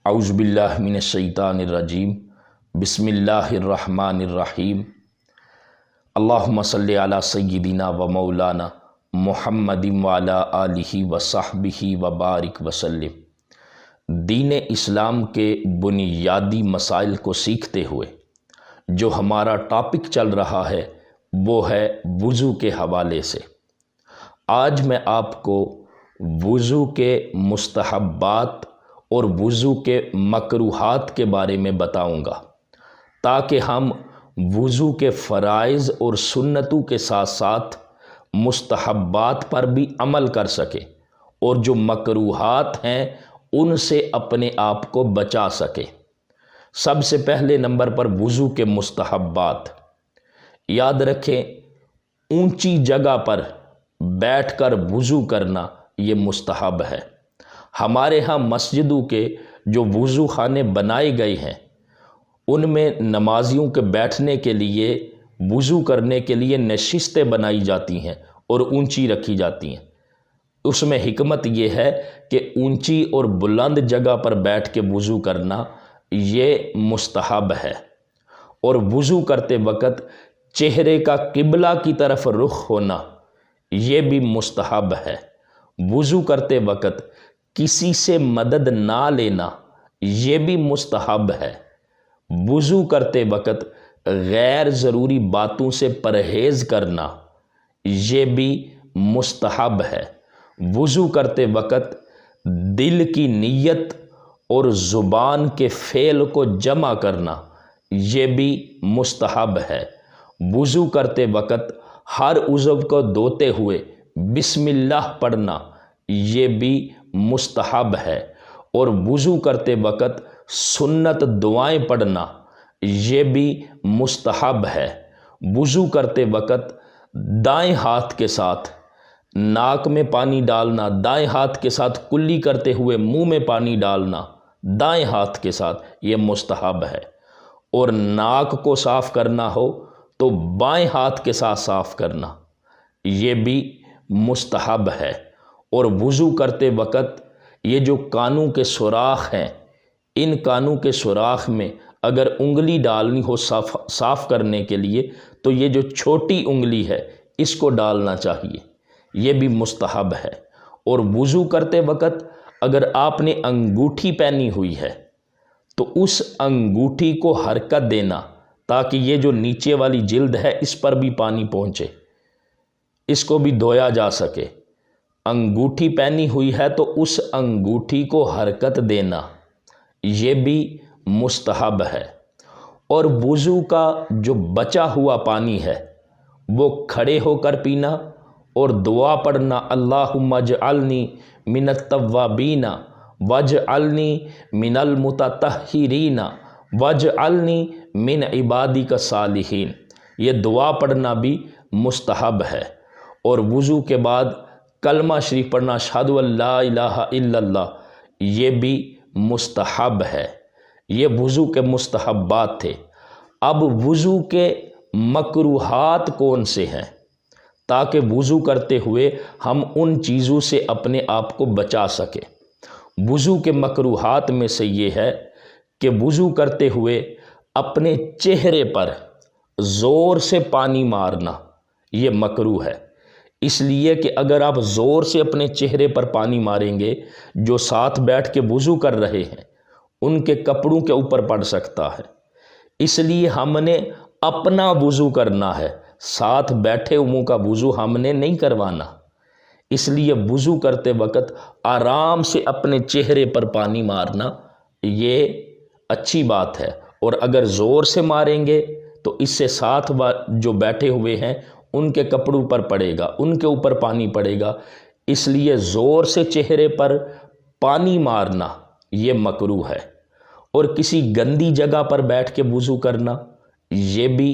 اعوذ باللہ من الشیطان الرجیم بسم اللہ الرحمن الرحیم اللہم صلی علی سیدنا و مولانا محمد وعلی آلہ وصحبہ وبارک وسلم۔ دین اسلام کے بنیادی مسائل کو سیکھتے ہوئے جو ہمارا ٹاپک چل رہا ہے وہ ہے وضو کے حوالے سے۔ آج میں آپ کو وضو کے مستحبات اور وضو کے مکروہات کے بارے میں بتاؤں گا تاکہ ہم وضو کے فرائض اور سنتوں کے ساتھ ساتھ مستحبات پر بھی عمل کر سکیں اور جو مکروہات ہیں ان سے اپنے آپ کو بچا سکیں۔ سب سے پہلے نمبر پر وضو کے مستحبات۔ یاد رکھیں، اونچی جگہ پر بیٹھ کر وضو کرنا یہ مستحب ہے۔ ہمارے ہاں مسجدوں کے جو وضو خانے بنائے گئے ہیں ان میں نمازیوں کے بیٹھنے کے لیے، وضو کرنے کے لیے نشستیں بنائی جاتی ہیں اور اونچی رکھی جاتی ہیں۔ اس میں حکمت یہ ہے کہ اونچی اور بلند جگہ پر بیٹھ کے وضو کرنا یہ مستحب ہے، اور وضو کرتے وقت چہرے کا قبلہ کی طرف رخ ہونا یہ بھی مستحب ہے۔ وضو کرتے وقت کسی سے مدد نہ لینا یہ بھی مستحب ہے۔ وضو کرتے وقت غیر ضروری باتوں سے پرہیز کرنا یہ بھی مستحب ہے۔ وضو کرتے وقت دل کی نیت اور زبان کے فعل کو جمع کرنا یہ بھی مستحب ہے۔ وضو کرتے وقت ہر عضو کو دھوتے ہوئے بسم اللہ پڑھنا یہ بھی مستحب ہے، اور وضو کرتے وقت سنت دعائیں پڑھنا یہ بھی مستحب ہے۔ وضو کرتے وقت دائیں ہاتھ کے ساتھ ناک میں پانی ڈالنا، دائیں ہاتھ کے ساتھ کلی کرتے ہوئے منہ میں پانی ڈالنا دائیں ہاتھ کے ساتھ یہ مستحب ہے، اور ناک کو صاف کرنا ہو تو بائیں ہاتھ کے ساتھ صاف کرنا یہ بھی مستحب ہے۔ اور وضو کرتے وقت یہ جو کانوں کے سوراخ ہیں ان کانوں کے سوراخ میں اگر انگلی ڈالنی ہو صاف کرنے کے لیے تو یہ جو چھوٹی انگلی ہے اس کو ڈالنا چاہیے، یہ بھی مستحب ہے۔ اور وضو کرتے وقت اگر آپ نے انگوٹھی پہنی ہوئی ہے تو اس انگوٹھی کو حرکت دینا تاکہ یہ جو نیچے والی جلد ہے اس پر بھی پانی پہنچے، اس کو بھی دھویا جا سکے۔ انگوٹھی پہنی ہوئی ہے تو اس انگوٹھی کو حرکت دینا یہ بھی مستحب ہے۔ اور وضو کا جو بچا ہوا پانی ہے وہ کھڑے ہو کر پینا اور دعا پڑھنا، اللہم اجعلنی من التوابین واجعلنی من المتطہرین واجعلنی من عبادک الصالحین، یہ دعا پڑھنا بھی مستحب ہے۔ اور وضو کے بعد کلمہ شریف پڑھنا، اشہد ان لا الہ الا اللہ، یہ بھی مستحب ہے۔ یہ وضو کے مستحبات تھے۔ اب وضو کے مکروہات کون سے ہیں تاکہ وضو کرتے ہوئے ہم ان چیزوں سے اپنے آپ کو بچا سکیں۔ وضو کے مکروہات میں سے یہ ہے کہ وضو کرتے ہوئے اپنے چہرے پر زور سے پانی مارنا یہ مکروہ ہے، اس لیے کہ اگر آپ زور سے اپنے چہرے پر پانی ماریں گے جو ساتھ بیٹھ کے وضو کر رہے ہیں ان کے کپڑوں کے اوپر پڑ سکتا ہے، اس لیے ہم نے اپنا وضو کرنا ہے، ساتھ بیٹھے ہوئوں کا وضو ہم نے نہیں کروانا۔ اس لیے وضو کرتے وقت آرام سے اپنے چہرے پر پانی مارنا یہ اچھی بات ہے، اور اگر زور سے ماریں گے تو اس سے ساتھ جو بیٹھے ہوئے ہیں ان کے کپڑوں پر پڑے گا، ان کے اوپر پانی پڑے گا، اس لیے زور سے چہرے پر پانی مارنا یہ مکروہ ہے۔ اور کسی گندی جگہ پر بیٹھ کے وضو کرنا یہ بھی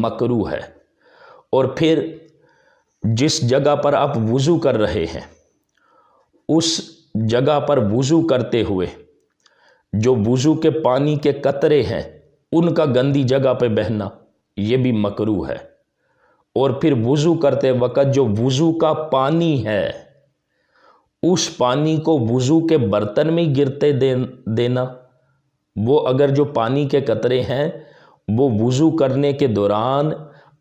مکروہ ہے۔ اور پھر جس جگہ پر آپ وضو کر رہے ہیں اس جگہ پر وضو کرتے ہوئے جو وضو کے پانی کے قطرے ہیں ان کا گندی جگہ پہ بہنا یہ بھی مکروہ ہے۔ اور پھر وضو کرتے وقت جو وضو کا پانی ہے اس پانی کو وضو کے برتن میں گرتے دینا وہ اگر جو پانی کے قطرے ہیں وہ وضو کرنے کے دوران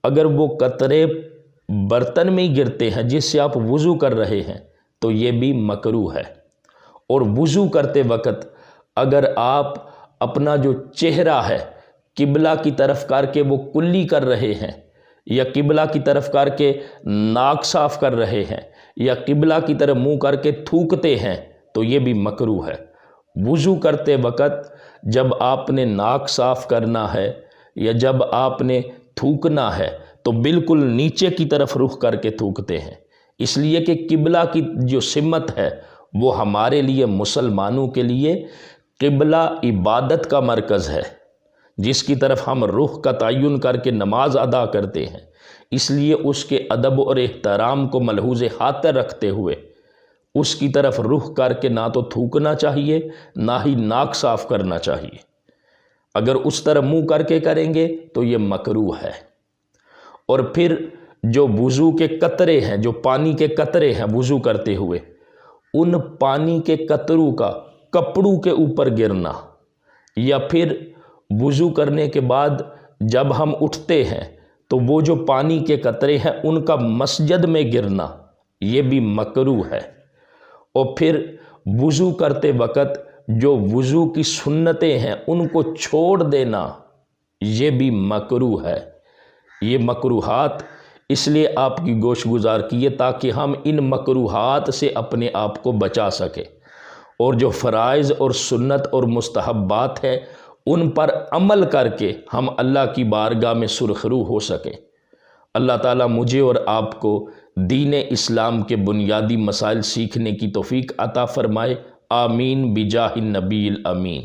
اگر وہ قطرے برتن میں ہی گرتے ہیں جس سے آپ وضو کر رہے ہیں تو یہ بھی مکروہ ہے۔ اور وضو کرتے وقت اگر آپ اپنا جو چہرہ ہے قبلہ کی طرف کر کے وہ کلی کر رہے ہیں، یا قبلہ کی طرف کر کے ناک صاف کر رہے ہیں، یا قبلہ کی طرف منہ کر کے تھوکتے ہیں تو یہ بھی مکروہ ہے۔ وضو کرتے وقت جب آپ نے ناک صاف کرنا ہے یا جب آپ نے تھوکنا ہے تو بالکل نیچے کی طرف رخ کر کے تھوکتے ہیں، اس لیے کہ قبلہ کی جو سمت ہے وہ ہمارے لیے مسلمانوں کے لیے قبلہ عبادت کا مرکز ہے، جس کی طرف ہم رخ کا تعین کر کے نماز ادا کرتے ہیں۔ اس لیے اس کے ادب اور احترام کو ملحوظ خاطر رکھتے ہوئے اس کی طرف رخ کر کے نہ تو تھوکنا چاہیے نہ ہی ناک صاف کرنا چاہیے۔ اگر اس طرح منہ کر کے کریں گے تو یہ مکروہ ہے۔ اور پھر جو وضو کے قطرے ہیں، جو پانی کے قطرے ہیں وضو کرتے ہوئے، ان پانی کے قطروں کا کپڑوں کے اوپر گرنا، یا پھر وضو کرنے کے بعد جب ہم اٹھتے ہیں تو وہ جو پانی کے قطرے ہیں ان کا مسجد میں گرنا، یہ بھی مکروہ ہے۔ اور پھر وضو کرتے وقت جو وضو کی سنتیں ہیں ان کو چھوڑ دینا، یہ بھی مکروہ ہے۔ یہ مکروہات اس لیے آپ کی گوش گزار کیے تاکہ ہم ان مکروہات سے اپنے آپ کو بچا سکیں، اور جو فرائض اور سنت اور مستحبات ہیں ان پر عمل کر کے ہم اللہ کی بارگاہ میں سرخرو ہو سکیں۔ اللہ تعالیٰ مجھے اور آپ کو دین اسلام کے بنیادی مسائل سیکھنے کی توفیق عطا فرمائے، آمین بجاہ النبی الامین۔